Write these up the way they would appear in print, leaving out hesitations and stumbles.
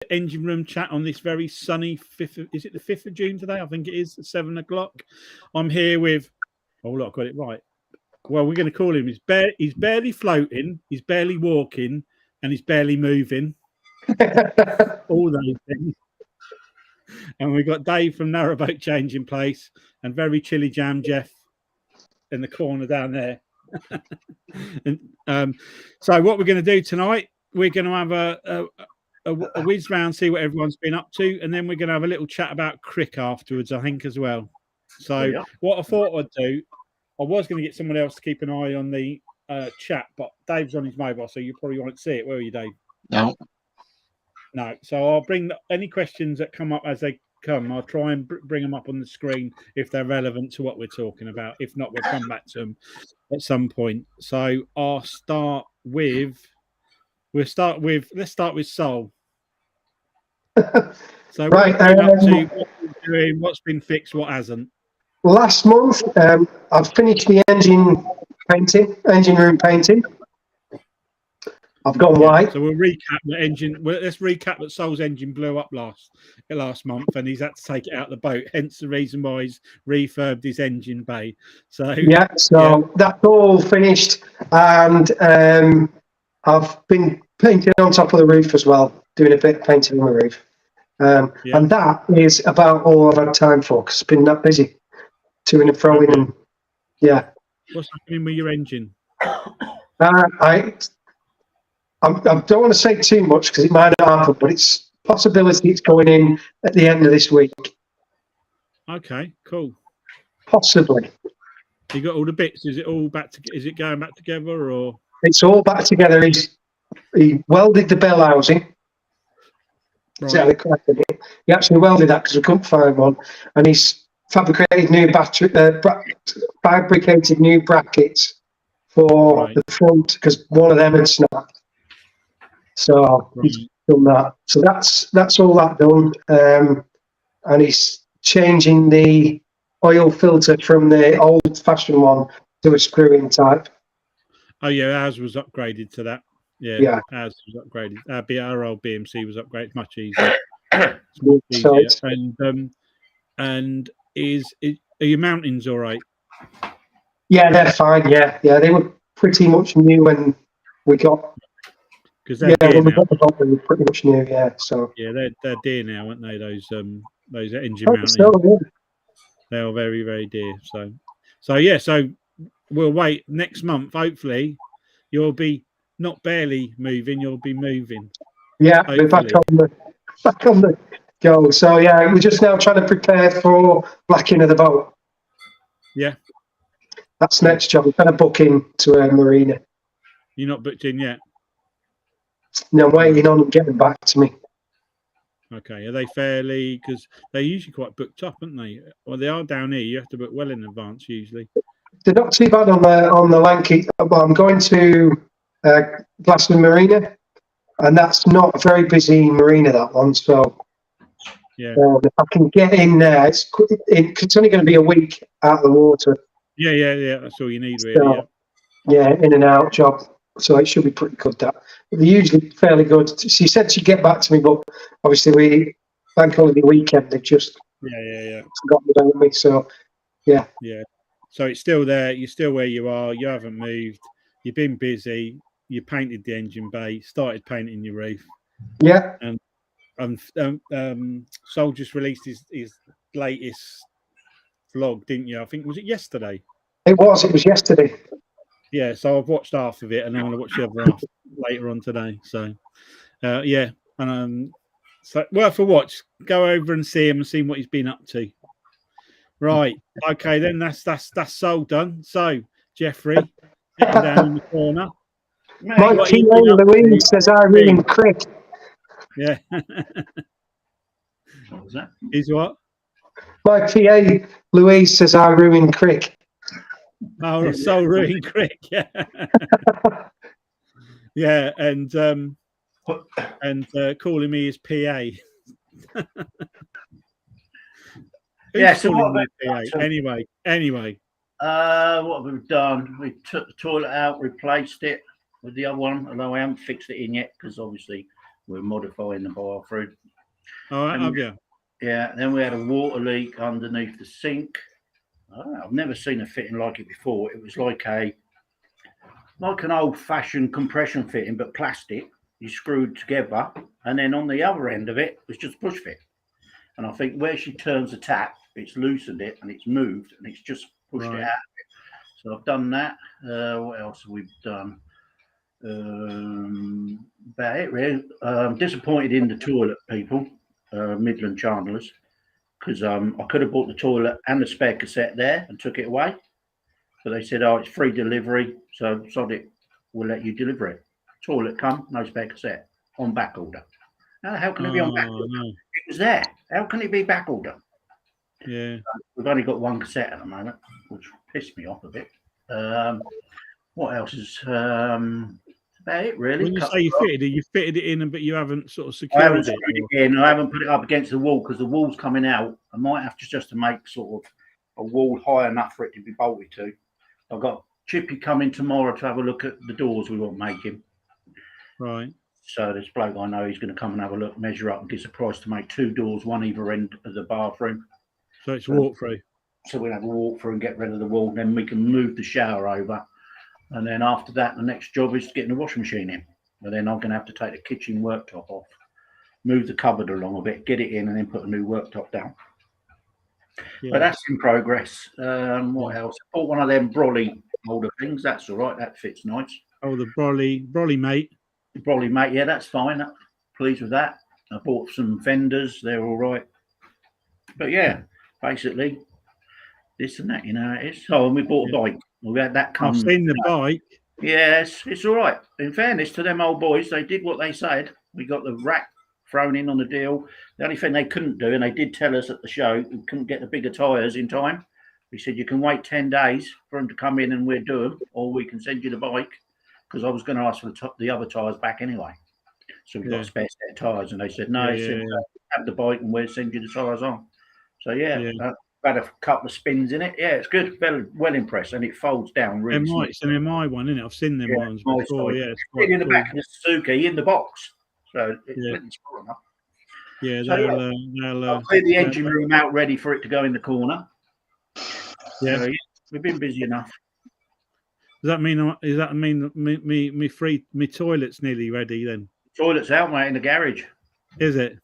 engine room chat on this very sunny 5th. Is it the 5th of June today? I think it is, at 7 o'clock. I'm here with. Oh, look, I got it right. Well, we're going to call him. He's barely floating. He's barely walking, and he's barely moving. All those things. And we've got Dave from Narrowboat Changing Pace, and very Chilli Jam Jeff in the corner down there. And so what we're going to do tonight, we're going to have a whiz round, see what everyone's been up to, and then we're going to have a little chat about Crick afterwards, I think, as well. So what I thought I'd do, I was going to get someone else to keep an eye on the chat, but Dave's on his mobile, so you probably won't see it, will you, Dave? No. No. So I'll bring any questions that come up as they come. I'll try and bring them up on the screen if they're relevant to what we're talking about. If not, we'll come back to them at some point. So I'll start with. Let's start with Saul. So right, what up to, what you're doing, what's been fixed, what hasn't? Last month, I've finished the engine room painting. I've gone white. So we'll recap the engine. Let's recap that Saul's engine blew up last month, and he's had to take it out of the boat. Hence the reason why he's refurbed his engine bay. So that's all finished, and I've been painting on top of the roof as well, doing a bit of painting on the roof. And that is about all I've had time for, because it's been that busy, to and fro-ing, and What's happening with your engine? I don't want to say too much because it might not happen, but it's possibility it's going in at the end of this week. Okay, cool. Possibly. You got all the bits? Is it all back? Is it going back together, or? It's all back together. He welded the bell housing. Right. He actually welded that because we couldn't find one, and he's fabricated new fabricated new brackets for the front because one of them had snapped. So he's done that. So that's all that done. And he's changing the oil filter from the old-fashioned one to a screw-in type. Oh yeah, ours was upgraded to that. Yeah. Ours was upgraded. Our old BMC was upgraded, much easier. And are your mountains all right? Yeah, they're fine. Yeah, they were pretty much new when we got. Because when we got the boat, they were pretty much new. Yeah, so they're dear now, aren't they? Those engine mountains. They are very, very dear. So we'll wait next month. Hopefully, you'll be not barely moving. You'll be moving. Yeah, we're back on the go. So we're just now trying to prepare for blacking of the boat. Yeah, that's next job. We're going to book in to a marina. You're not booked in yet? No, I'm waiting on them getting back to me. Okay, are they fairly? Because they're usually quite booked up, aren't they? Well, they are down here. You have to book well in advance usually. They're not too bad on the Lanky. Well, I'm going to Glasgow Marina, and that's not a very busy marina, that one. So if I can get in there, it's only going to be a week out of the water. Yeah. That's all you need, really. So, in and out job. So it should be pretty good. They're usually fairly good. She said she'd get back to me, but obviously bank holiday weekend, they've just forgotten about me. So so it's still there. You're still where you are. You haven't moved. You've been busy. You painted the engine bay. Started painting your roof. Yeah. And Sol just released his latest vlog, didn't you? I think was it yesterday? It was yesterday. Yeah, so I've watched half of it, and I'm going to watch the other half later on today. So, so worth a watch. Go over and see him and see what he's been up to. Right, okay, then that's Sol done. So, Jeffrey, sitting down in the corner. My PA Louise says I ruined Crick. Yeah. What was that? He's what? My PA Louise says I ruined Crick. Oh, Sol ruined Crick, yeah. Yeah, and calling me his PA. So what PA? Anyway. What have we done? We took the toilet out, replaced it with the other one, although I haven't fixed it in yet because obviously We're modifying the bathroom. All right, And have you? Yeah, then we had a water leak underneath the sink. I've never seen a fitting like it before. It was like an old-fashioned compression fitting, but plastic. You screwed together, and then on the other end of it was just push fit. And I think where she turns the tap, it's loosened it and it's moved and it's just pushed it out. So I've done that. What else have we done? About it really. I'm disappointed in the toilet people, Midland Chandlers, because I could have bought the toilet and the spare cassette there and took it away. But they said, oh, it's free delivery, so sod it, we'll let you deliver it. Toilet come, no spare cassette, on back order. Now, how can it be on back order? No. It was there. How can it be back order? Yeah. We've only got one cassette at the moment, which pissed me off a bit. What else is about it really? When you say you fitted it in, but you haven't sort of I secured haven't it. screwed it in. I haven't put it up against the wall because the wall's coming out. I might have to make sort of a wall high enough for it to be bolted to. I've got Chippy coming tomorrow to have a look at the doors we want making. Right. So this bloke I know, he's going to come and have a look, measure up, and gives a price to make 2 doors, one either end of the bathroom. So it's walk through. So we'll have a walk through and get rid of the wall. Then we can move the shower over. And then after that, the next job is getting the washing machine in. And then I'm going to have to take the kitchen worktop off, move the cupboard along a bit, get it in, and then put a new worktop down. Yeah. But that's in progress. What else? I bought one of them brolly holder things. That's all right. That fits nice. Oh, the brolly mate. Brolly mate. Yeah, that's fine. Pleased with that. I bought some fenders. They're all right. But yeah, basically this and that. You know how it is. Oh, and we bought a bike. We had that come. I've seen the bike. Yes, it's all right. In fairness to them old boys, they did what they said. We got the rack thrown in on the deal. The only thing they couldn't do, and they did tell us at the show, we couldn't get the bigger tyres in time. We said, you can wait 10 days for them to come in and we'll do them, or we can send you the bike, because I was going to ask for the other tyres back anyway. So we got a spare set of tyres, and they said, no, have the bike and we'll send you the tyres on. So, I've had a couple of spins in it. Yeah, it's good. Well impressed, and it folds down really smooth. It's an MI one, isn't it? I've seen them ones before. Yeah, it's quite in the back of the Suzuki in the box. So it's really small enough. Yeah, I'll clear the engine room out ready for it to go in the corner. Yeah, so, we've been busy enough. Does that mean me toilet's nearly ready then? Toilet's out, mate, in the garage. Is it?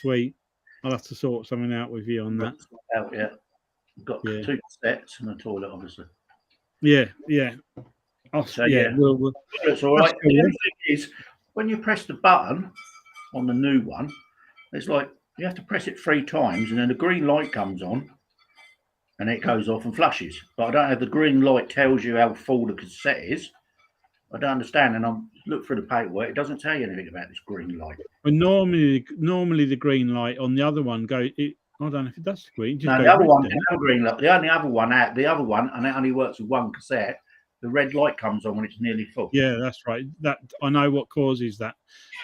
Sweet. I'll have to sort something out with you on that. Out, yeah. We've got 2 sets and a toilet, obviously. Yeah. We'll it's all right. The other thing is, when you press the button on the new one, it's like you have to press it 3 times, and then the green light comes on, and it goes off and flushes. But I don't have the green light tells you how full the cassette is. I don't understand, and I'm look through the paperwork. It doesn't tell you anything about this green light. But normally the green light on the other one I don't know if it does the green. No, the other one doesn't have a green light. The only other one and it only works with one cassette. The red light comes on when it's nearly full. Yeah, that's right. That I know what causes that.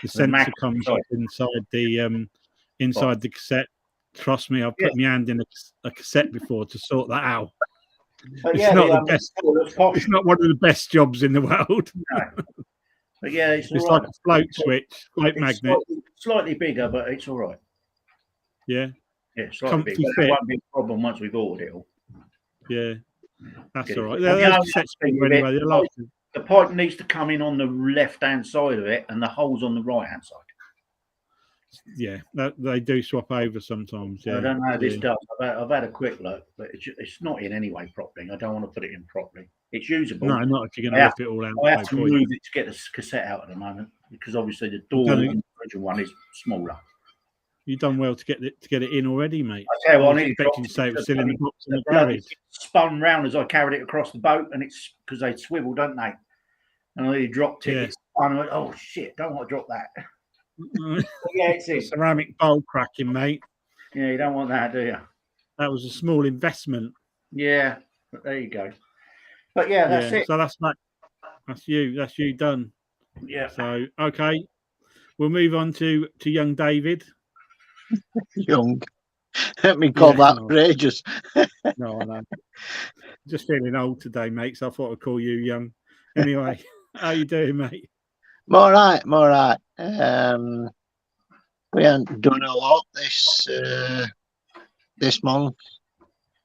The sensor comes up inside the cassette. Trust me, I've put my hand in a cassette before to sort that out. But it's not the best. It's not one of the best jobs in the world. No. But yeah, it's like a float switch, float magnet. Slightly bigger, but it's all right. Yeah. Yeah, slightly bigger. That won't be a problem once we've ordered it all. Yeah, that's all right. The pipe needs to come in on the left-hand side of it, and the hole's on the right-hand side. Yeah, they do swap over sometimes. Yeah. I don't know how this does. I've had a quick look, but it's not in anyway properly. I don't want to put it in properly. It's usable. No, not if you're going to rip it all out. I have to move it to get the cassette out at the moment because obviously the door on the original one is smaller. You've done well to get it in already, mate. I tell you what, I expecting to say it was still in the box in the garage. Spun round as I carried it across the boat, and it's because they swivel, don't they? And I dropped it. It's spun. I went, oh shit! Don't want to drop that. Yeah, it's in. Ceramic bowl cracking, mate. Yeah, you don't want that, do you? That was a small investment. Yeah, but there you go. But yeah, that's it. So that's you. That's you done. Yeah. So okay, we'll move on to young David. Young. Let me call that outrageous. No, I know. Just feeling old today, mate. So I thought I'd call you young. Anyway, how you doing, mate? I'm all right. I'm all right. We haven't done a lot this month.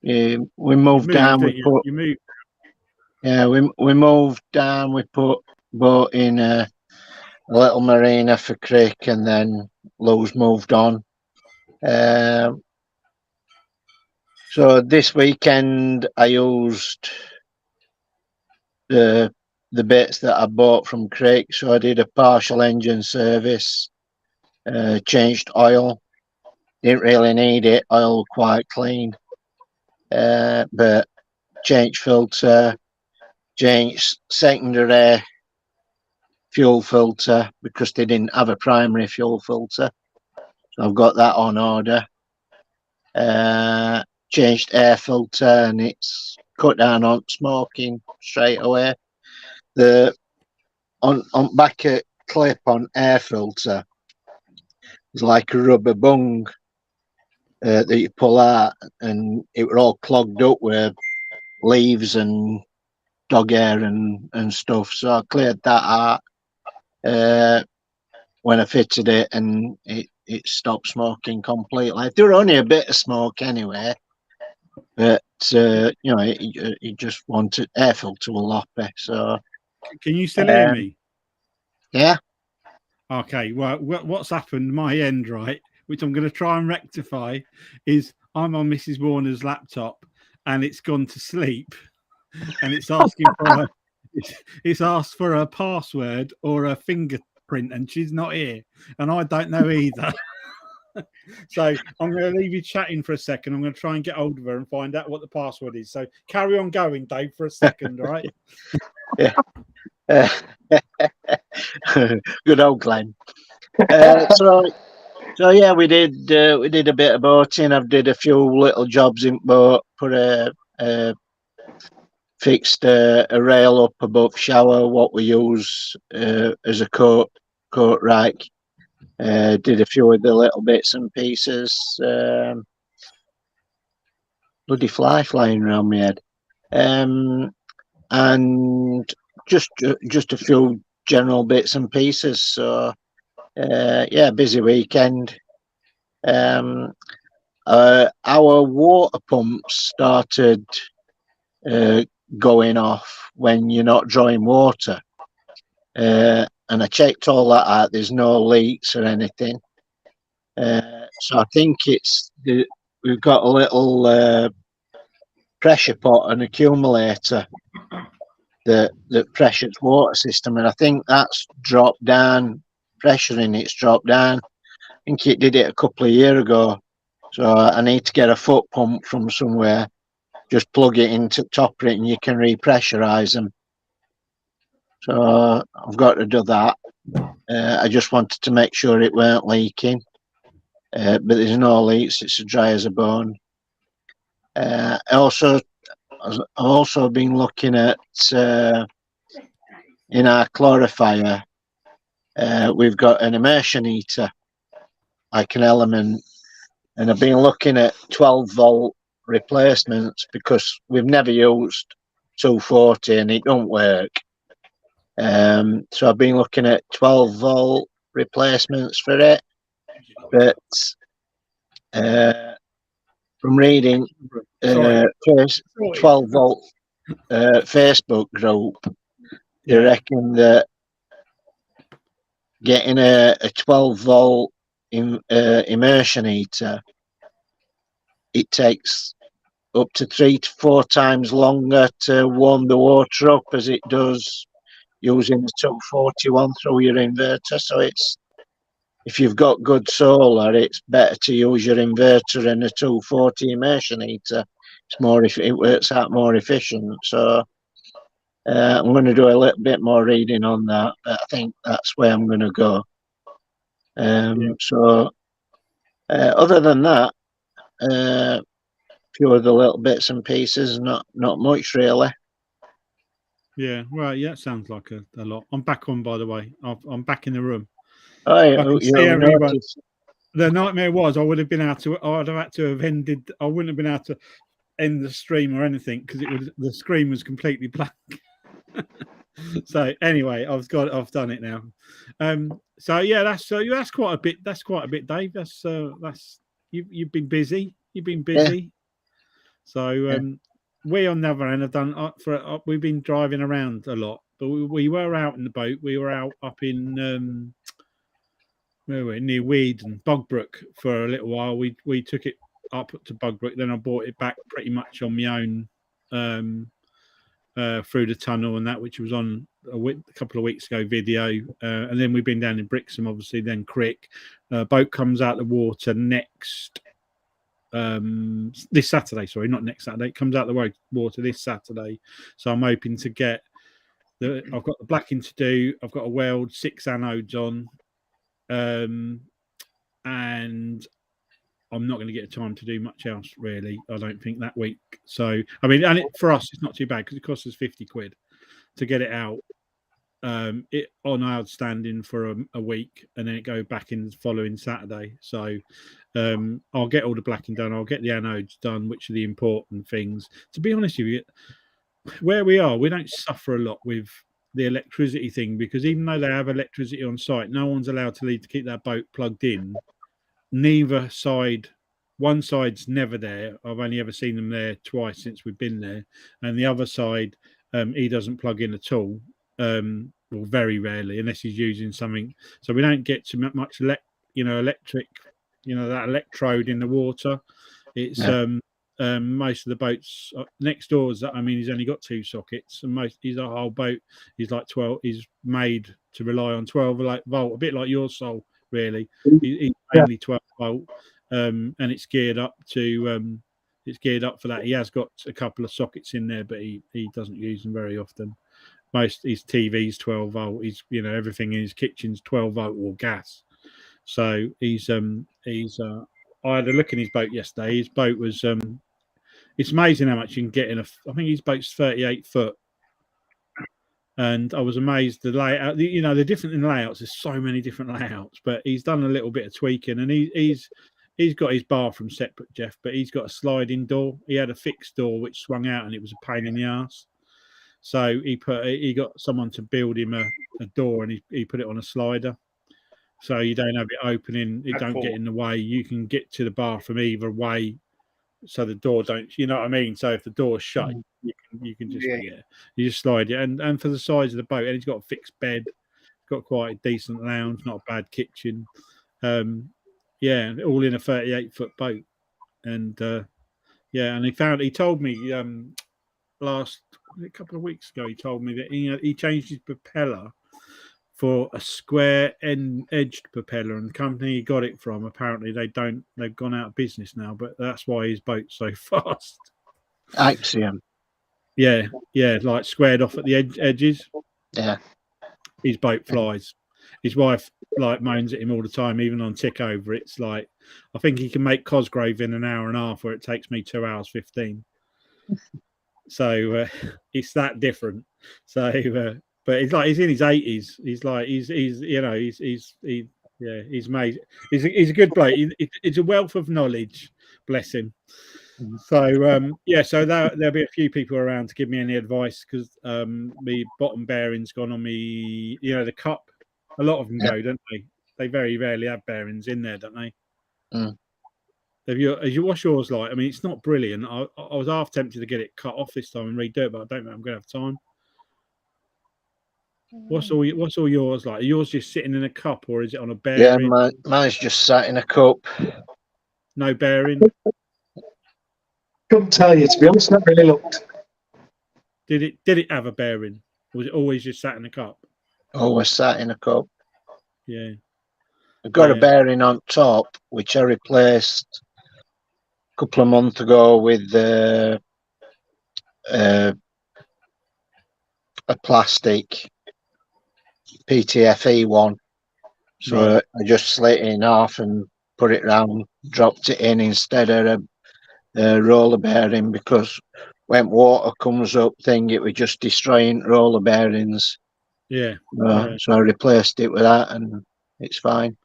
We moved down. You moved. Yeah, we moved down. We put boat in a little marina for Crick, and then Lou's moved on. So this weekend I used the bits that I bought from Crick. So I did a partial engine service, changed oil. Didn't really need it. Oil quite clean, but changed filter, changed secondary fuel filter because they didn't have a primary fuel filter. So I've got that on order. Changed air filter, and it's cut down on smoking straight away. The on back at clip on air filter is like a rubber bung that you pull out, and it were all clogged up with leaves and dog hair and stuff. So I cleared that out when I fitted it, and it stopped smoking completely. There were only a bit of smoke anyway, but you know, it just wanted air filter will loppy. So can you still hear me? Yeah. Okay. Well, what's happened my end, right, which I'm going to try and rectify, is I'm on Mrs. Warner's laptop and it's gone to sleep, and it's asking for it's asked for a password or a fingerprint, and she's not here, and I don't know either. So I'm going to leave you chatting for a second. I'm going to try and get hold of her and find out what the password is. So carry on going, Dave, for a second, all right? Yeah. Good old Glenn. So yeah, we did a bit of boating. I've did a few little jobs in boat. Fixed a rail up above shower, what we use as a coat rack. Did a few of the little bits and pieces. Bloody fly flying around my head. And just a few general bits and pieces. So yeah, busy weekend. Our water pumps started going off when you're not drawing water, and I checked all that out. There's no leaks or anything. So I think we've got a little pressure pot and accumulator that pressures water system, and I think that's dropped down. Pressure in it's dropped down. I think it did it a couple of years ago. So I need to get a foot pump from somewhere. Just plug it into top of it, and you can repressurize them. So I've got to do that. I just wanted to make sure it weren't leaking, but there's no leaks. It's as dry as a bone. I've also been looking at in our clarifier. We've got an immersion heater, like an element, and I've been looking at 12-volt replacements because we've never used 240 and it don't work. So I've been looking at 12-volt replacements for it, but from reading 12-volt Facebook group, they reckon that getting a 12-volt immersion heater, it takes up to 3 to 4 times longer to warm the water up as it does using the 241 through your inverter. So if you've got good solar, it's better to use your inverter and a 240 immersion heater. It works out more efficient. So I'm going to do a little bit more reading on that, but I think that's where I'm going to go. So other than that, few of the little bits and pieces, not much really. Yeah, well, yeah, it sounds like a lot. I'm back on, by the way. I'm back in the room. Oh, yeah, the nightmare was I'd have had to have ended. I wouldn't have been able to end the stream or anything because the screen was completely blank. So anyway, I've done it now. So yeah, that's quite a bit. That's quite a bit, Dave. That's you've been busy. You've been busy. So we on the other hand have done we've been driving around a lot, but we were out in the boat. We were out up in where were we? Near Weed and Bogbrook for a little while. We took it up to Bogbrook, then I brought it back pretty much on my own through the tunnel and that, which was on a couple of weeks ago video. And then we've been down in Brixham, obviously, then Crick. Boat comes out the water next this Saturday, sorry, not next Saturday. It comes out the water this Saturday. So I'm hoping to get I've got the blacking to do. I've got to weld 6 anodes on. And I'm not going to get time to do much else, really. I don't think that week. So, I mean, and for us, it's not too bad because it costs us 50 quid to get it out. It on outstanding for a week, and then it go back in the following Saturday. So, I'll get all the blacking done. I'll get the anodes done, which are the important things. To be honest with you, where we are, we don't suffer a lot with the electricity thing, because even though they have electricity on site, no one's allowed to leave to keep that boat plugged in. Neither side, one side's never there. I've only ever seen them there twice since we've been there, and the other side, he doesn't plug in at all, or very rarely, unless he's using something. So we don't get too much electric, that electrode in the water. It's most of the boats next doors. I mean, he's only got 2 sockets, and his whole boat is like 12. He's made to rely on 12 volt, a bit like your Soul, really. He's mainly 12 volt, and it's geared up to. It's geared up for that. He has got a couple of sockets in there, but he doesn't use them very often. Most his TV's 12 volt. He's everything in his kitchen's 12 volt or gas. So he's I had a look in his boat yesterday. His boat was it's amazing how much you can get in I think his boat's 38 foot. And I was amazed the layout, the different in layouts. There's so many different layouts, but he's done a little bit of tweaking, and he's got his bathroom separate, Jeff, but he's got a sliding door. He had a fixed door which swung out, and it was a pain in the ass. So he got someone to build him a door, and he put it on a slider. So you don't have it opening, it don't get in the way. You can get to the bathroom either way, so the door don't. You know what I mean? So if the door's shut, you can just you just slide it. And for the size of the boat, and he's got a fixed bed, got quite a decent lounge, not a bad kitchen. All in a 38-foot boat. And and he told me a couple of weeks ago, he told me that he changed his propeller for a square edged propeller, and the company he got it from, apparently they've gone out of business now, but that's why his boat's so fast. Axiom. Yeah, like squared off at the edges. Yeah. His boat flies. His wife moans at him all the time, even on tick over. It's like, I think he can make Cosgrove in an hour and a half, where it takes me 2 hours 15. So it's that different. So but he's in his 80s. He's made. He's a good bloke. He's a wealth of knowledge. Bless him. So so there'll be a few people around to give me any advice, because the bottom bearing's gone on me. The cup. A lot of them go, don't they? They very rarely have bearings in there, don't they? Mm. What's yours like? I mean, it's not brilliant. I was half tempted to get it cut off this time and redo it, but I don't know I'm going to have time. What's all yours like? Are yours just sitting in a cup, or is it on a bearing? Yeah, mine's just sat in a cup. No bearing. Couldn't tell you, to be honest. Not really looked. Did it have a bearing? Or was it always just sat in a cup? Always sat in a cup. Yeah. I've got a bearing on top, which I replaced a couple of months ago with a plastic PTFE one. So I just slit it in half and put it round, dropped it in instead of a roller bearing, because when water comes up, it was just destroying roller bearings. Yeah. So I replaced it with that, and it's fine.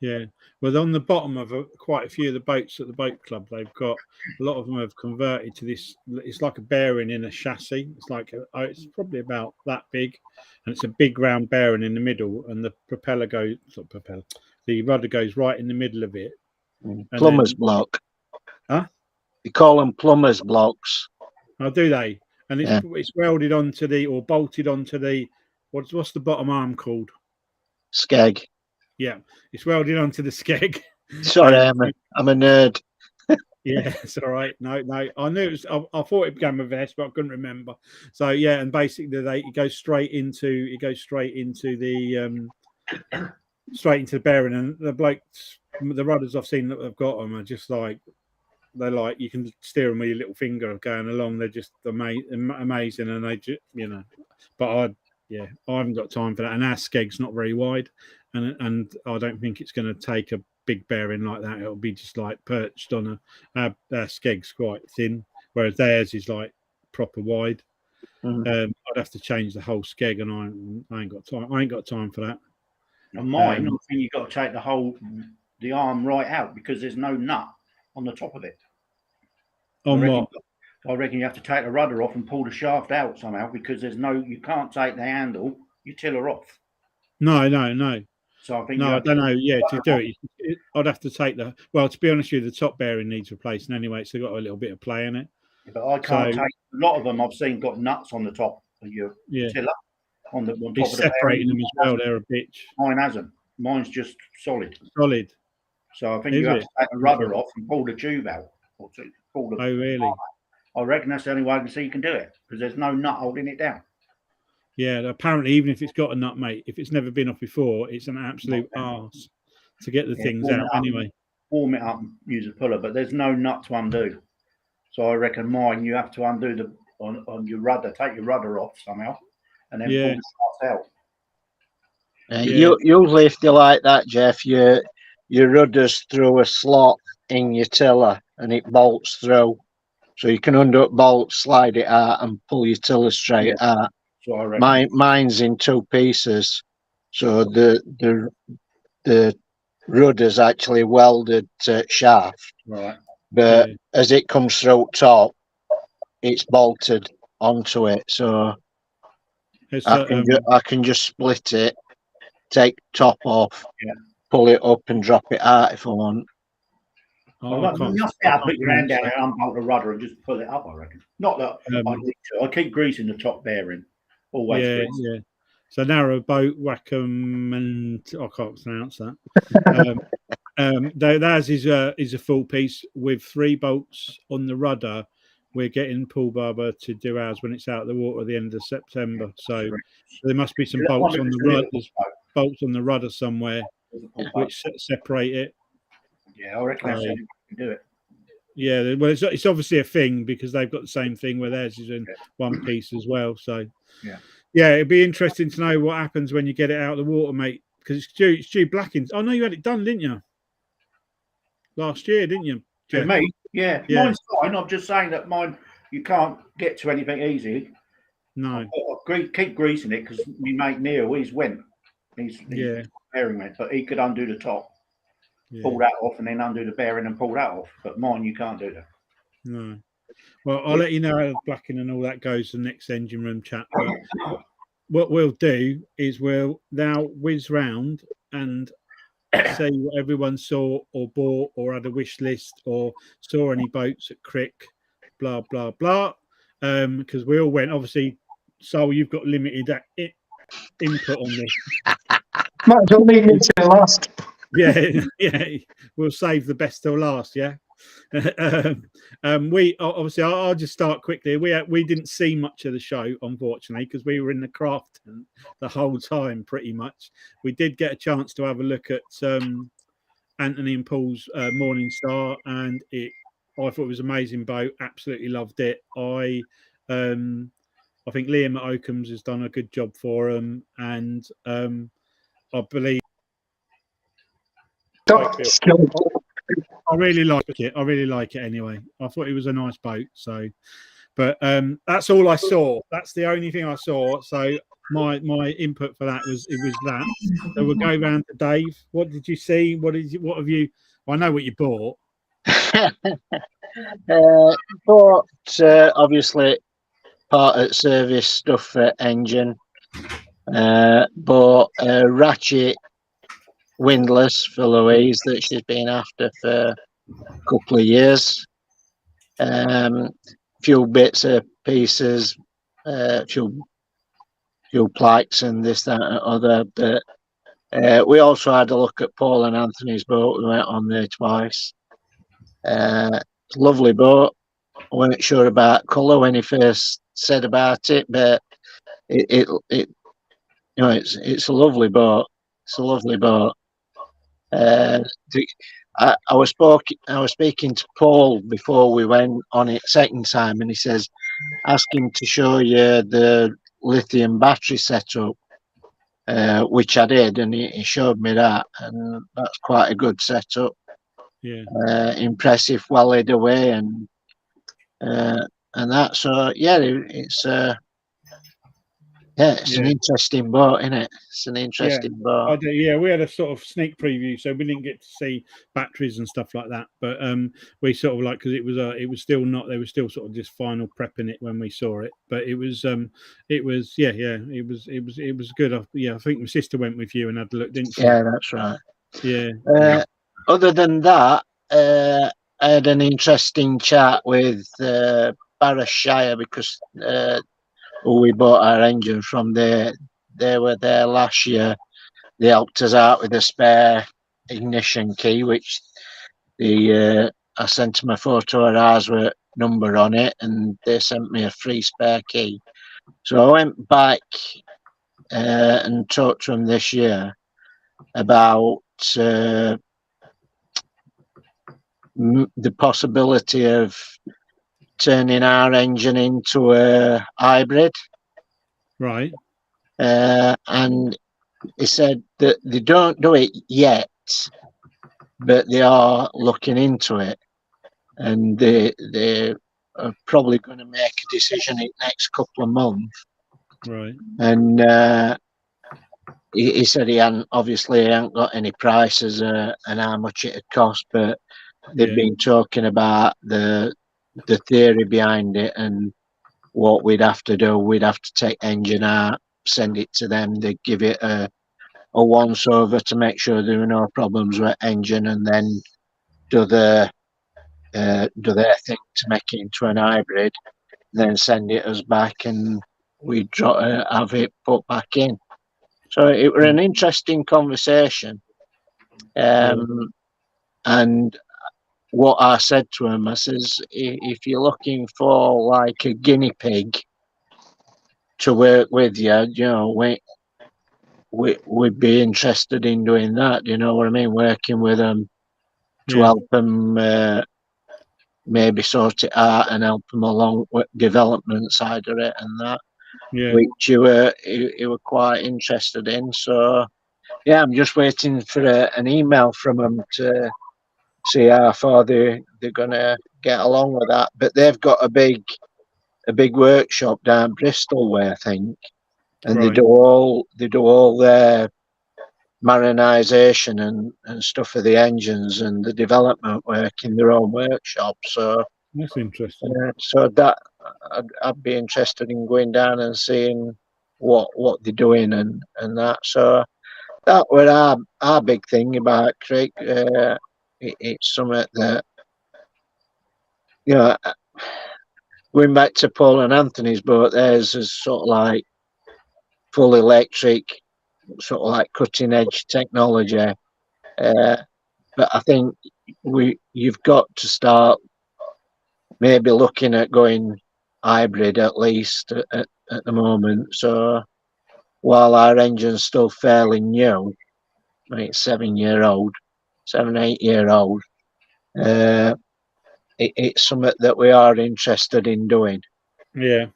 Yeah. Well, on the bottom of quite a few of the boats at the boat club, they've got a lot of them have converted to this. It's like a bearing in a chassis. It's like it's probably about that big, and it's a big round bearing in the middle, and the propeller goes. Not propeller. The rudder goes right in the middle of it. Plumber's block. Huh? You call them plumber's blocks. Oh, do they? And Yeah. it's welded onto the or bolted onto the what's the bottom arm called? Skeg. Yeah, it's welded onto the skeg. Sorry, I'm a nerd. Yeah, it's all right. No, I knew it was. I thought it began with S, but I couldn't remember. So yeah, and basically it goes straight into the bearing, and the blokes, the rudders I've seen that have got them are just like they're like you can steer them with your little finger going along. They're just amazing, and they just But I haven't got time for that, and our skeg's not very wide, and I don't think it's going to take a big bearing like that. It'll be just like perched on our skeg's quite thin, whereas theirs is like proper wide. I'd have to change the whole skeg, and I ain't got time. I ain't got time for that. And mine, I think you've got to take the arm right out because there's no nut on the top of it. On what? I reckon you have to take the rudder off and pull the shaft out somehow because you can't take the handle, you tiller off. No. So I think I don't know. Yeah, to do it, I'd have to take to be honest with you, the top bearing needs replacing anyway. It's got a little bit of play in it. But I can't take a lot of them. I've seen got nuts on the top of your tiller. On top He's of the separating them as well. They're a bitch. Mine hasn't. Mine's just solid. Solid. So I think you have to take the rudder off and pull the tube out. Oh, really? I reckon that's the only way I can see you can do it because there's no nut holding it down. Yeah, apparently, even if it's got a nut, mate, if it's never been off before, it's an absolute arse to get the things out anyway. Warm it up and use a puller, but there's no nut to undo. So I reckon mine, you have to undo on your rudder, take your rudder off somehow, and then pull the shaft out. Usually, if they like that, Jeff, your rudder's through a slot in your tiller and it bolts through. So you can undo it, bolt, slide it out, and pull your tiller straight out. So I reckon. Mine's in two pieces, so the rudder's actually welded shaft. Right. But as it comes through top, it's bolted onto it. So I can just split it, take top off, pull it up, and drop it out if I want. You have to put your hand down and unbolt the rudder and just pull it up, I reckon. Not that I need to. I keep greasing the top bearing. Always. Yeah. So Narrowboat, Wackham, and I can't pronounce that. Theirs is a full piece with 3 bolts on the rudder. We're getting Paul Barber to do ours when it's out of the water at the end of September. So there must be some bolts on the rudder. There's bolts on the rudder somewhere which separate it. Yeah, I reckon that's how you can do it. Yeah, well, it's obviously a thing because they've got the same thing where theirs is in one piece as well. So, it'd be interesting to know what happens when you get it out of the water, mate. Because it's due blacking. Oh no, you had it done, didn't you? Last year, didn't you? For me, mine's fine. I'm just saying that mine, you can't get to anything easy. No, I keep greasing it because my mate Neil, he's went. He's bearing it, but he could undo the top. Pull that off and then undo the bearing and pull that off. But mine, you can't do that. No. Well, I'll let you know how the blacking and all that goes the next engine room chat. But what we'll do is we'll now whiz round and say what everyone saw or bought or had a wish list or saw any boats at Crick, blah, blah, blah. Because we all went, obviously, Saul, you've got limited input on this. Might as well leave me to last. Yeah, we'll save the best till last. Yeah, we obviously I'll just start quickly. We didn't see much of the show, unfortunately, because we were in the craft tent the whole time, pretty much. We did get a chance to have a look at Anthony and Paul's Morning Star, and I thought it was an amazing boat. Absolutely loved it. I think Liam at Oakham's has done a good job for them, and I believe. I really like it. I really like it anyway. I thought it was a nice boat. So, but that's all I saw. That's the only thing I saw. So my input for that was that. So we'll go round to Dave. What did you see? What have you? I know what you bought. But obviously part of service stuff for engine. Bought a ratchet windlass for Louise that she's been after for a couple of years. Few bits of pieces, few plaques and this, that, and other. But we also had a look at Paul and Anthony's boat. We went on there twice. Lovely boat. I wasn't sure about colour when he first said about it, but it you know, it's a lovely boat. It's a lovely boat. I was speaking to Paul before we went on it second time, and he says, "Ask him to show you the lithium battery setup," which I did, and he showed me that, and that's quite a good setup. Yeah. Impressive, well laid away, and that. So yeah, it's an interesting boat, isn't it? It's an interesting boat. Yeah, we had a sort of sneak preview, so we didn't get to see batteries and stuff like that. But we sort of like, because it was still not, they were still sort of just final prepping it when we saw it. But it was good. I think my sister went with you and had a look, didn't she? Yeah, that's right. Yeah. Other than that, I had an interesting chat with Barrus Shire, because we bought our engine from there. They were there last year. They helped us out with a spare ignition key, which I sent them a photo of ours with number on it, and they sent me a free spare key. So I went back and talked to them this year about the possibility of turning our engine into a hybrid. Right. And he said that they don't do it yet, but they are looking into it, and they are probably going to make a decision in the next couple of months. Right. And he said he hadn't got any prices and how much it would cost, but they've been talking about the theory behind it and what we'd have to do. We'd have to take engine out, send it to them. They'd give it a once over to make sure there were no problems with engine, and then do their thing to make it into an hybrid, then send it us back, and we'd have it put back in. So it was an interesting conversation. And what I said to him, I says, if you're looking for like a guinea pig to work with you, you know, we'd be interested in doing that. You know what I mean? Working with them to help them maybe sort it out and help them along with development side of it and that, which you were quite interested in. So yeah, I'm just waiting for an email from them to see how far they're gonna get along with that. But they've got a big workshop down Bristol way, I think, and they do all their marinization and stuff for the engines and the development work in their own workshop. So that's interesting. So that I'd be interested in going down and seeing what they're doing and that. So that was our big thing about Crick. It's something that, you know, going back to Paul and Anthony's boat, theirs is sort of like full electric, sort of like cutting edge technology. But I think you've got to start maybe looking at going hybrid at least at the moment. So while our engine's still fairly new, I mean, it's 8 year old, it's something that we are interested in doing. But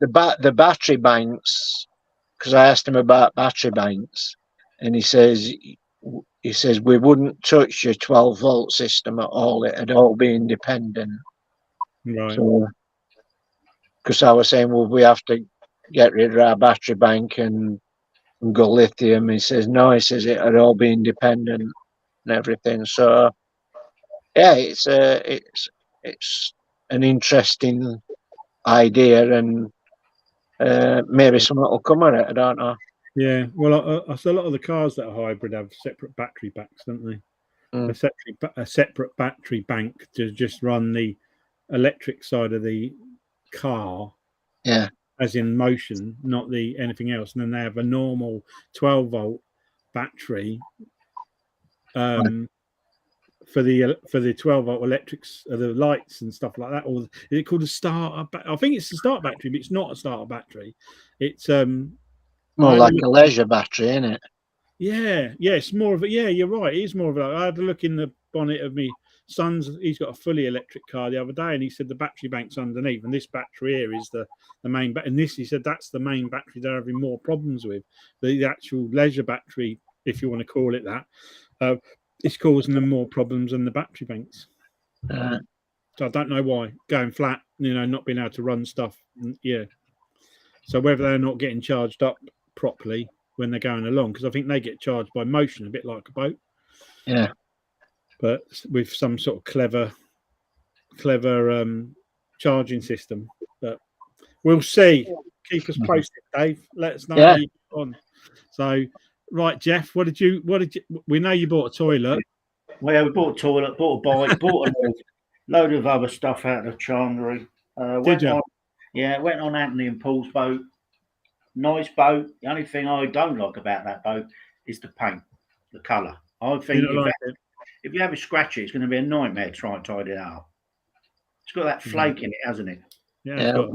the battery banks, because I asked him about battery banks, and he says we wouldn't touch your 12-volt system at all. It'd all be independent. Right. So, because I was saying, well, we have to get rid of our battery bank and go lithium. He says no. He says it would all be independent and everything. So yeah, it's an interesting idea, and maybe something will come of it. I don't know. Yeah, well, I saw a lot of the cars that are hybrid have separate battery backs, don't they? A separate battery bank to just run the electric side of the car. Yeah. As in motion, not the anything else. And then they have a normal 12-volt battery for the 12-volt electrics, the lights and stuff like that. Or is it called a starter? I think it's a start battery, but it's not a starter battery. It's more like a leisure battery, isn't it? Yeah, it's more of a you're right. It is more of a. I had a look in the bonnet of me son's. He's got a fully electric car the other day, and he said the battery bank's underneath, and this battery here is the main. And this, he said, that's the main battery they're having more problems with. The actual leisure battery, if you want to call it that, it's causing them more problems than the battery banks. So I don't know why going flat, not being able to run stuff. Yeah. So whether they're not getting charged up properly when they're going along, because I think they get charged by motion, a bit like a boat. Yeah. But with some sort of clever charging system. But we'll see. Keep us posted, Dave. Let us know how you get on. So, right, Jeff, what did you? We know you bought a toilet. Well, we bought a toilet, bought a bike, bought a load of other stuff out of Chandlery. Did you? Went on Anthony and Paul's boat. Nice boat. The only thing I don't like about that boat is the paint, the colour. I think if you have a scratch it, it's going to be a nightmare to try and tidy it up. It's got that flake in it, hasn't it? Yeah.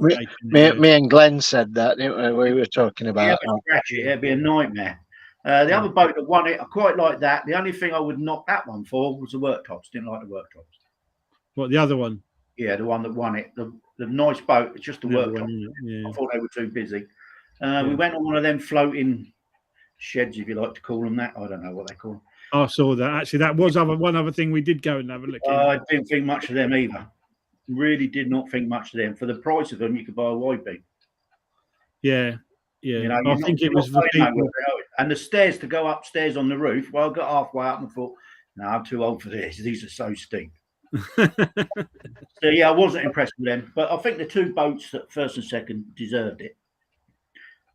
Me and Glenn said that, didn't we? We were talking about scratch it, it'd be a nightmare. The other boat that won it, I quite like that. The only thing I would knock that one for was the worktops. Didn't like the worktops. What, the other one? Yeah, the one that won it. The nice boat, it's just the worktop. I thought they were too busy. We went on one of them floating sheds, if you like to call them that. I don't know what they call them. I saw that. Actually, that was one other thing we did go and have a look at. I didn't think much of them either. Really did not think much of them. For the price of them, you could buy a wide beam. Yeah. I think it was for people. And the stairs to go upstairs on the roof, well, I got halfway up and thought, no, I'm too old for this. These are so steep. So, I wasn't impressed with them. But I think the two boats, that first and second, deserved it.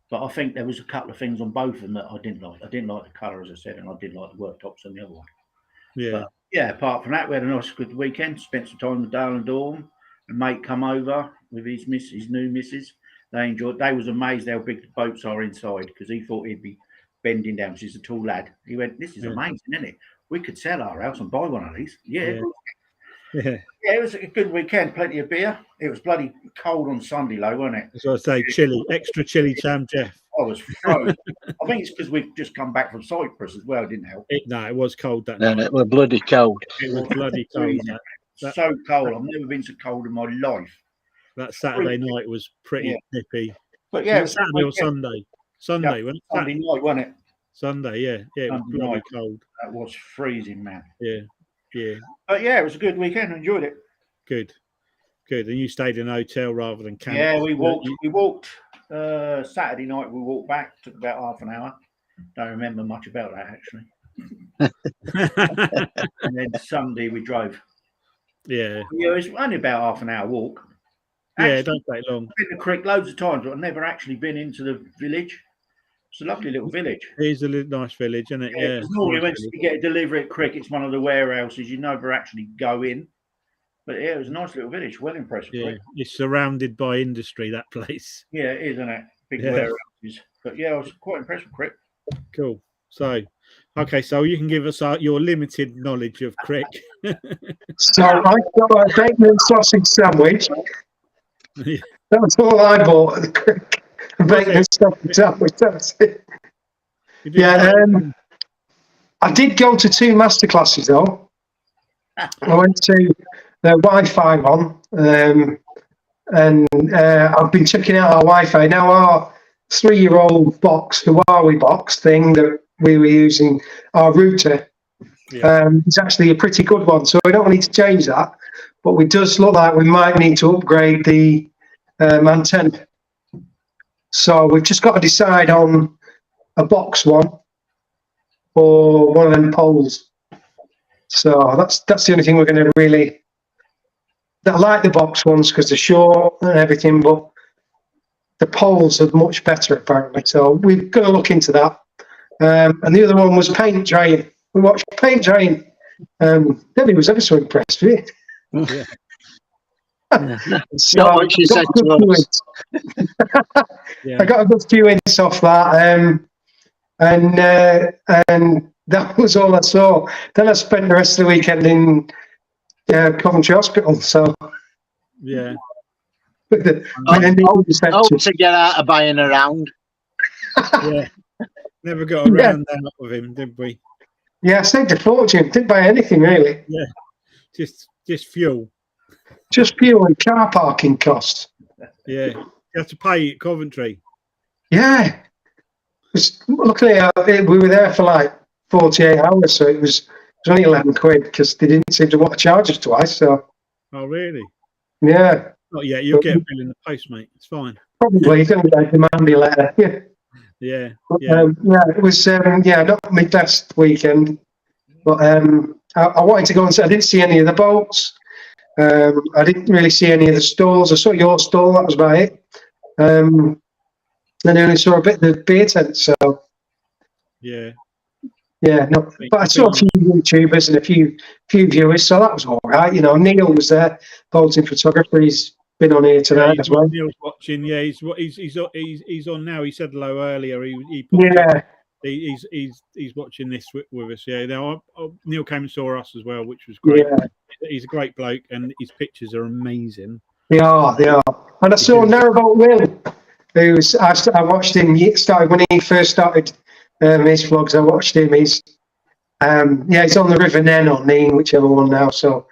But I think there was a couple of things on both of them that I didn't like. I didn't like the colour, as I said, and I did like the worktops on the other one. Yeah. But, apart from that, we had a nice good weekend. Spent some time with Dale and Dawn. A mate come over with his new missus. They enjoyed. They was amazed how big the boats are inside, because he thought he'd be bending down. He's a tall lad. He went, "This is amazing, isn't it? We could sell our house and buy one of these." Yeah, it was a good weekend. Plenty of beer. It was bloody cold on Sunday, though, wasn't it? As I say, extra chilli jam Jeff. I was frozen. I think it's because we'd just come back from Cyprus as well. It didn't help. It was cold that night. It was bloody cold. It was bloody cold. So cold. I've never been so cold in my life. That Saturday night was pretty nippy. But Saturday or Sunday? Sunday, wasn't it? Sunday night, wasn't it? Sunday, yeah. It was bloody cold. That was freezing, man. Yeah. But it was a good weekend. I enjoyed it. Good. And you stayed in a hotel rather than camp? Yeah, we walked. Saturday night we walked back. Took about half an hour. Don't remember much about that actually. And then Sunday we drove. Yeah, it was only about half an hour walk. Actually, it don't take long. I've been to Crick loads of times, but I've never actually been into the village. It's a lovely little village. It is a nice village, isn't it? Yeah. Normally, when you get a delivery at Crick, it's one of the warehouses. You never actually go in. But it was a nice little village. Well impressed with Crick. It's surrounded by industry, that place. Yeah, it is, isn't it? Big warehouses. But I was quite impressed with Crick. Cool. So, okay, so you can give us your limited knowledge of Crick. So I got a bacon and sausage sandwich. That was all I bought at the Crick. Bacon and sausage sandwich. That's it. I did go to 2 masterclasses though. I went to the Wi-Fi one, and I've been checking out our Wi-Fi. Now our 3-year-old box, the Huawei box thing that we were using, our router, is actually a pretty good one. So we don't need to change that, but it does look like we might need to upgrade the antenna. So we've just got to decide on a box one or one of them poles. So that's the only thing we're going to really. I like the box ones because they're short and everything, but the poles are much better apparently. So we're going to look into that. And the other one was paint drying. We watched paint drying. Debbie was ever so impressed with it. Yeah. So Not what she said to us. Yeah. I got a good few hints off that, and that was all I saw. Then I spent the rest of the weekend in Coventry Hospital. So Yeah. with the To get out of buying around. Yeah. Never got around that with him, did we? Yeah, I saved a fortune. Didn't buy anything really. Yeah. Just fuel. Just fuel and car parking costs. Yeah. You have to pay at Coventry. Yeah. Luckily, we were there for like 48 hours, so it was only 11 quid because they didn't seem to want to charge us twice. So. Oh, really? Yeah. Not yet. You'll get a bill in the post, mate. It's fine. Probably. You're going to get a demanding letter. Yeah. Yeah. It was not my best weekend, but I wanted to go and see. I didn't see any of the boats. I didn't really see any of the stalls. I saw your stall. That was about it. And I only saw a bit of the beer tent. So yeah. No, but I saw a few YouTubers and a few viewers, so that was all right. You know, Neil was there, boating photographer. He's been on here tonight as well. Neil's watching. Yeah, he's on now. He said hello earlier. He's watching this with us. Yeah. Now Neil came and saw us as well, which was great. Yeah. He's a great bloke, and his pictures are amazing. They are. And I saw Narrowboat Will, I watched him. When he first started his vlogs, I watched him. He's on the River Nen or Neen, whichever one now. So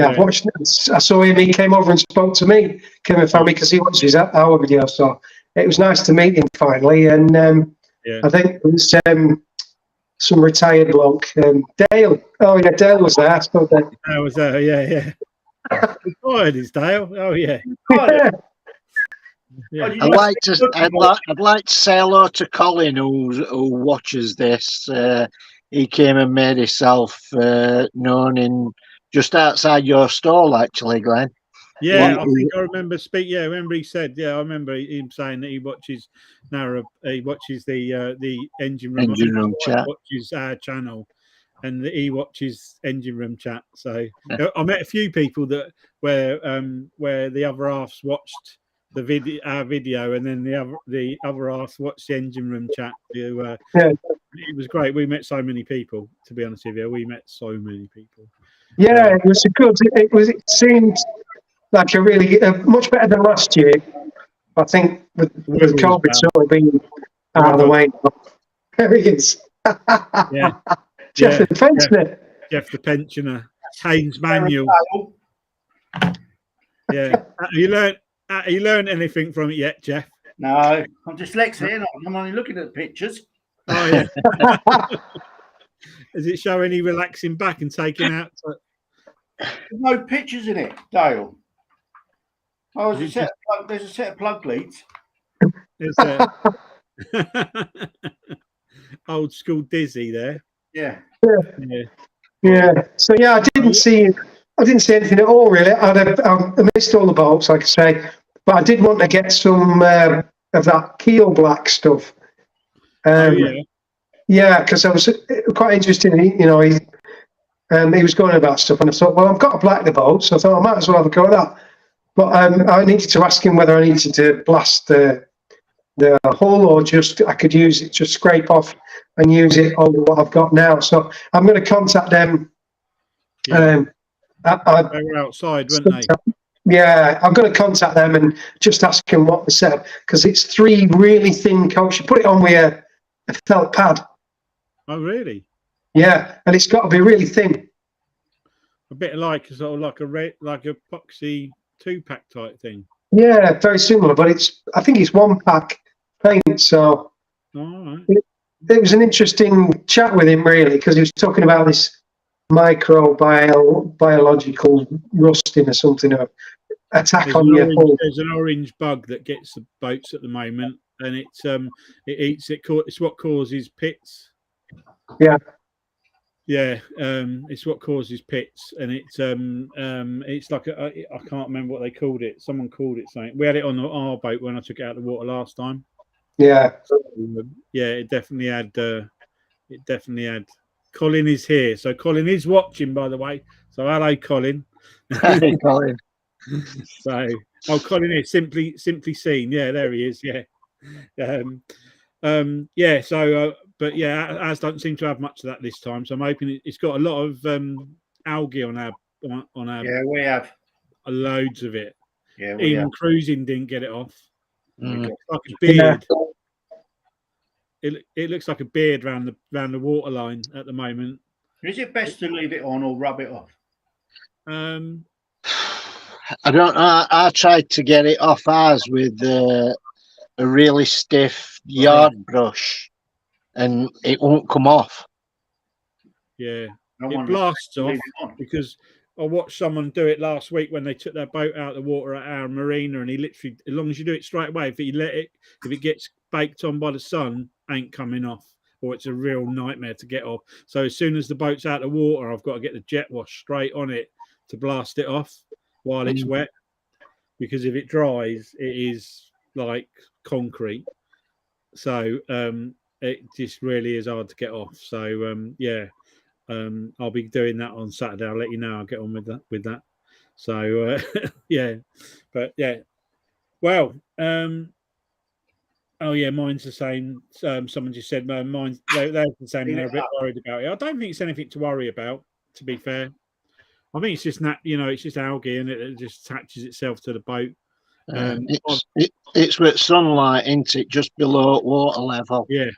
I watched. I saw him. He came over and spoke to me. Came and found me because he watches our video. So it was nice to meet him finally. And I think it was some retired bloke, Dale. Oh yeah, Dale was there. I was there. Yeah. Retired is Dale. Oh yeah. Yeah. I'd like to say hello to Colin who watches this. He came and made himself known in just outside your stall, actually, Glenn. Yeah, I think I remember I remember he said. Yeah, I remember him saying that he watches he watches the engine room chat. Watches our channel, and he watches engine room chat. So I met a few people where the other halves watched our video, and then the other half watched the engine room chat. It was great. We met so many people. To be honest with you, we met so many people. Yeah, it was good. It seemed like a really much better than last year. I think with COVID sort of being out of the way. There he is. Jeff the pensioner. Jeff the pensioner. Haynes Manuel. Yeah. Have you learned anything from it yet, Jeff? No, I'm dyslexic. I'm only looking at the pictures. Oh yeah. Does it show any relaxing back and taking out? There's no pictures in it, Dale. Oh, there's a set of plug leads. There's old school Dizzy there. Yeah. So I didn't see anything at all really. I missed all the boats, like I say, but I did want to get some of that keel black stuff. Because I was quite interested in he was going about stuff, and I thought, well, I've got to black the boat, so I thought I might as well have a go at that. But I needed to ask him whether I needed to blast the hull or just I could use it, just scrape off and use it over what I've got now. So I'm going to contact them. Yeah. They were outside, weren't they? Yeah, I'm going to contact them and just ask them what they said, because it's 3 really thin coats. You put it on with a felt pad. Oh, really? Yeah, and it's got to be really thin. A bit like like a epoxy 2-pack type thing. Yeah, very similar, but I think it's 1-pack paint. So it was an interesting chat with him, really, because he was talking about this biological rusting or something, or attack on your hull. There's an orange bug that gets the boats at the moment, and it's what causes pits. Yeah. Yeah, it's what causes pits, and it's like I can't remember what they called it. Someone called it something. We had it on our boat when I took it out of the water last time. Yeah. Yeah, it definitely had. Colin is here, so Colin is watching, by the way. So hello, Colin. Hey, Colin. So Colin is simply seen. Yeah, there he is. Yeah. Yeah. So, but yeah, ours don't seem to have much of that this time. So I'm hoping it's got a lot of algae on our. Yeah, we have loads of it. Yeah, we Even have. cruising didn't get it off. Mm. It's like a beard. It looks like a beard round the waterline at the moment. Is it best to leave it on or rub it off? I don't know. I tried to get it off ours with a really stiff yard brush, and it won't come off. Yeah, it blasts off because I watched someone do it last week when they took their boat out of the water at our marina, and he literally, as long as you do it straight away, if it gets baked on by the sun, ain't coming off, or it's a real nightmare to get off. So as soon as the boat's out of the water, I've got to get the jet wash straight on it to blast it off while it's wet, because if it dries, it is like concrete. So it just really is hard to get off. So yeah. I'll be doing that on Saturday. I'll let you know. I'll get on with that. So yeah, but yeah. Well, oh yeah, mine's the same. Someone just said mine's they're the same. They're a bit worried about it. I don't think it's anything to worry about. To be fair, I think it's just it's just algae, and it just attaches itself to the boat. It's with sunlight, isn't it? Just below water level. Yeah,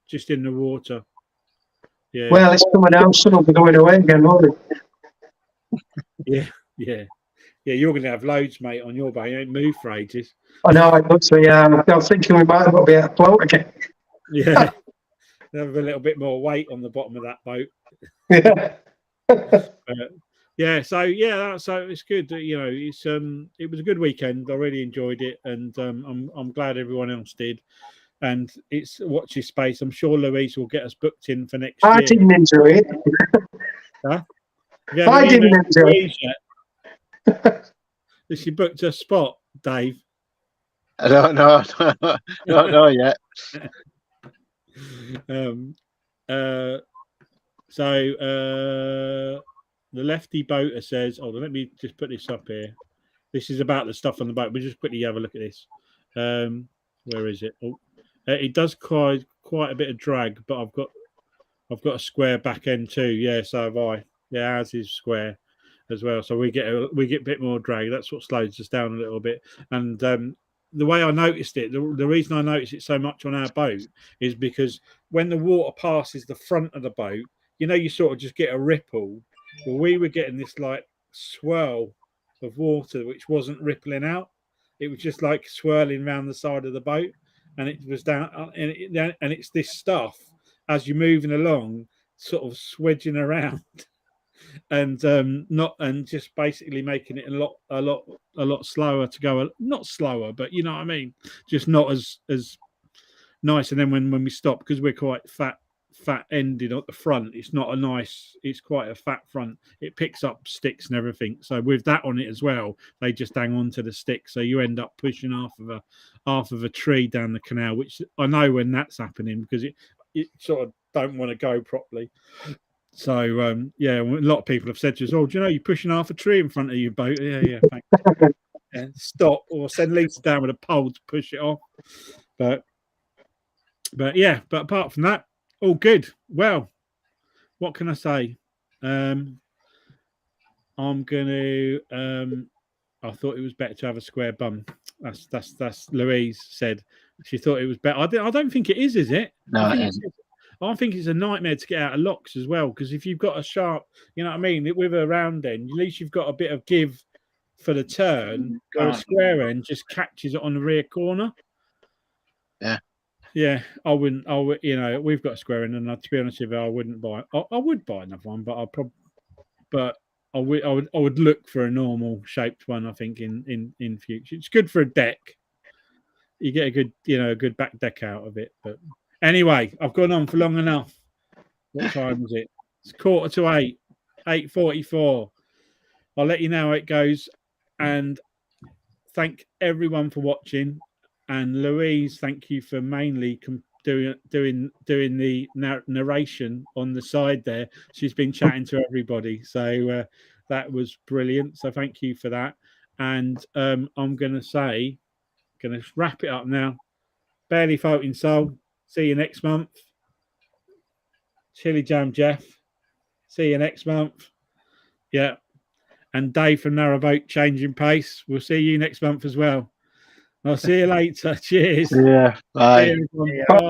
just in the water. Yeah. Well, it's coming out, so it'll be going away again, won't Yeah. it? You're going to have loads, mate, on your boat. You ain't moved for ages. I know, I thought so. Yeah, I was thinking we might have be able to float again. Yeah, have a little bit more weight on the bottom of that boat. Yeah. So it's good. It was a good weekend. I really enjoyed it, and I'm glad everyone else did. And it's watch this space. I'm sure Louise will get us booked in for next year. I didn't enjoy it. Huh? I didn't enjoy it. Has she booked a spot, Dave? I don't know. Don't know yet. So the lefty boater says, hold on, let me just put this up here. This is about the stuff on the boat. We'll just quickly have a look at this. Where is it? Oh, it does quite a bit of drag, but I've got a square back end too. Yeah, so have I. Yeah, ours is square as well. So we get a bit more drag. That's what slows us down a little bit. And the way I noticed it, the reason I noticed it so much on our boat is because when the water passes the front of the boat, you sort of just get a ripple. Well, we were getting this like swirl of water which wasn't rippling out. It was just like swirling around the side of the boat, and it was down, and it's this stuff as you're moving along, sort of swedging around, and just basically making it a lot slower to go. Not slower, but you know what I mean. Just not as nice. And then when we stop, because we're quite fat ended at the front, it's quite a fat front. It picks up sticks and everything. So with that on it as well, they just hang on to the stick. So you end up pushing half of a tree down the canal, which I know when that's happening because it sort of don't want to go properly. So yeah, a lot of people have said to us, "Oh, do you know you're pushing half a tree in front of your boat?" Yeah, thanks. Yeah, stop or send Lisa down with a pole to push it off. But apart from that, all good. Well, what can I say? I'm gonna. I thought it was better to have a square bum. That's Louise said. She thought it was better. I don't think it is it? No, I think it's a nightmare to get out of locks as well, because if you've got a sharp, you know what I mean, with a round end, at least you've got a bit of give for the turn. Where a square end just catches it on the rear corner. Yeah, I wouldn't. We've got a square end, and to be honest with you, I wouldn't buy. I would buy another one, but I would look for a normal shaped one. I think in future, it's good for a deck. you get a good, a good back deck out of it. But anyway, I've gone on for long enough. What time is it? It's 7:45, 8:44. I'll let you know how it goes. And thank everyone for watching. And Louise, thank you for mainly doing the narration on the side there. She's been chatting to everybody, so that was brilliant. So thank you for that. And I'm going to wrap it up now. Barely Floating Soul. See you next month. Chilli Jam Jeff. See you next month. Yeah. And Dave from Narrowboat Changing Pace. We'll see you next month as well. I'll see you later. Cheers. Yeah. Bye. See you, everyone. Bye.